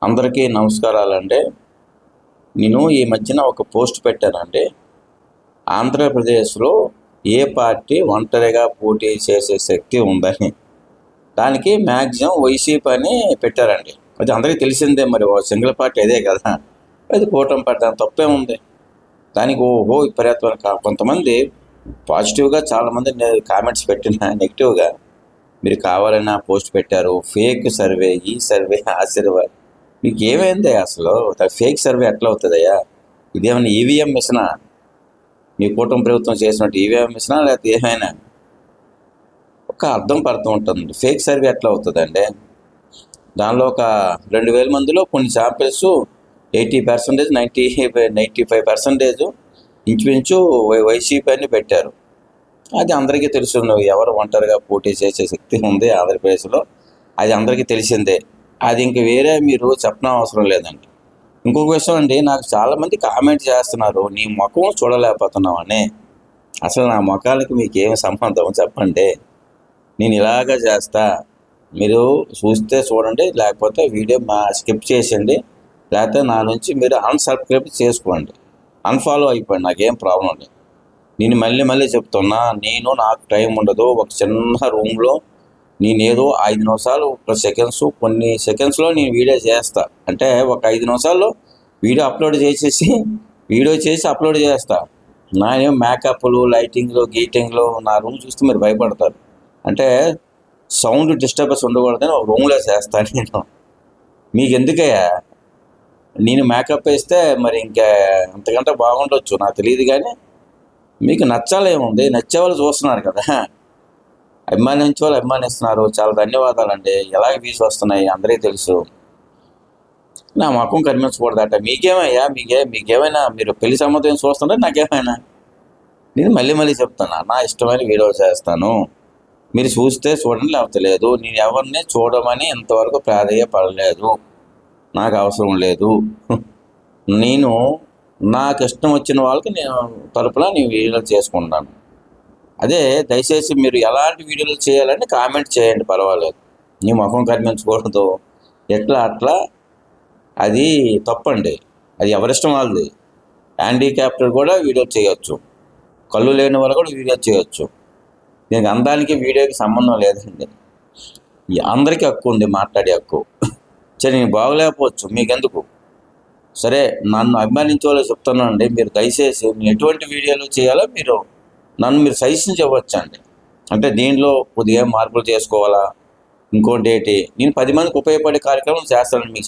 అందరికీ నమస్కారాలండి. నేను ఈ మధ్యన ఒక పోస్ట్ పెట్టానండి. ఆంధ్రప్రదేశ్లో ఏ పార్టీ ఒంటరిగా పోటీ చేసే శక్తి ఉందని. దానికి మ్యాక్సిమం వైసీపీ అని పెట్టారండి. అది అందరికీ తెలిసిందే, మరి సింగిల్ పార్టీ అదే కదా. అది కూటమి పార్టీ, దాని తప్పేముంది. దానికి ఓహో విపరీతమైన కొంతమంది పాజిటివ్గా చాలామంది కామెంట్స్ పెట్టిన నెగిటివ్గా మీరు కావాలని ఆ పోస్ట్ పెట్టారు, ఫేక్ సర్వే, ఈ సర్వే, ఆ సర్వే. మీకు ఏమైంది అసలు? ఫేక్ సర్వే ఎట్లా అవుతుందయ్యా? ఇదేమైనా ఈవీఎం మిషనా? మీ కూటమి ప్రభుత్వం చేసినట్టు ఈవీఎం మిషనా, లేకపోతే ఏమైనా? ఒక అర్థం పడుతూ ఉంటుంది. ఫేక్ సర్వే ఎట్లా అవుతుందండి? దానిలో ఒక 2000 మందిలో కొన్ని శాంపిల్స్ 80%, 95% ఇంచుమించు వైసీపీ అని పెట్టారు. అది అందరికీ తెలుసు. ఎవరు ఒంటరిగా పోటీ చేసే శక్తి ఉంది ఆంధ్రప్రదేశ్లో, అది అందరికీ తెలిసిందే. అది ఇంక వేరే మీరు చెప్పనవసరం లేదండి. ఇంకొక విషయం అండి, నాకు చాలామంది కామెంట్ చేస్తున్నారు, నీ ముఖం చూడలేకపోతున్నామని. అసలు నా ముఖానికి మీకు ఏమి సంబంధం చెప్పండి? నేను ఇలాగా చేస్తా, మీరు చూస్తే చూడండి, లేకపోతే వీడియో స్కిప్ చేసేయండి, లేకపోతే నా నుంచి మీరు అన్సబ్స్క్రైబ్ చేసుకోండి, అన్ఫాలో అయిపోండి, నాకేం ప్రాబ్లం లేదు. నేను మళ్ళీ చెప్తున్నా, నాకు టైం ఉండదు. ఒక చిన్న రూమ్లో నేనేదో 5 నిమిషాలు, కొన్ని సెకండ్స్లో నేను వీడియో చేస్తా. అంటే ఒక 5 నిమిషాల్లో వీడియో చేసి అప్లోడ్ చేస్తా. నాకేం మేకప్లు, లైటింగ్లు, గీటింగ్లు, నా రూమ్ చూస్తే మీరు భయపడతారు. అంటే సౌండ్ డిస్టర్బెన్స్ ఉండకూడదని ఒక రూమ్లో చేస్తాను నేను. మీకు ఎందుకయ్యా? నేను మేకప్ వేస్తే మరి ఇంకా అంతకంటే బాగుండొచ్చు, నాకు తెలియదు. కానీ మీకు నచ్చాలేముంది, నచ్చేవాళ్ళు చూస్తున్నారు కదా, అభిమానించే వాళ్ళు అభిమానిస్తున్నారు. చాలా ధన్యవాదాలండి. ఎలాగ వ్యూస్ వస్తున్నాయి అందరికీ తెలుసు. నా ముఖం కనిపించకూడదట. మీకేమయ్యా? మీకేమైనా మీరు పెళ్లి సంబంధం చూస్తుంటే నాకేమైనా? నేను మళ్ళీ చెప్తాను, నా ఇష్టమైన వీడియో చేస్తాను, మీరు చూస్తే చూడండి, లేకపోతే లేదు. నేను ఎవరిని చూడమని ఇంతవరకు ప్రాధేయపడలేదు, నాకు అవసరం లేదు. నేను నాకు ఇష్టం వచ్చిన వాళ్ళకి నేను తరపున నేను వీడియోలు చేసుకుంటాను. అదే దయచేసి మీరు ఎలాంటి వీడియోలు చేయాలని కామెంట్ చేయండి, పర్వాలేదు. నీ ముఖం కనిపించకూడదు అట్లా అది తప్పండి. అది ఎవరిష్టం వాళ్ళది. హ్యాండిక్యాప్టర్ కూడా వీడియో చేయొచ్చు, కళ్ళు లేని వాళ్ళు కూడా వీడియో చేయొచ్చు. దీనికి అందానికి వీడియోకి సంబంధం లేదండి. అందరికీ హక్కు ఉంది, మాట్లాడే హక్కు. సరే, నేను బాగలేకపోవచ్చు, మీకెందుకు? సరే, నన్ను అభిమానించే వాళ్ళు చెప్తున్నానండి, మీరు దయచేసి ఎటువంటి వీడియోలు చేయాలో మీరు సజెషన్ ఇవ్వచ్చు అండి. అంటే దీనిలో కొద్దిగా మార్పులు చేసుకోవాలా, ఇంకోటి ఏంటి, నేను 10 మందికి ఉపయోగపడే కార్యక్రమం చేస్తాను. మీకు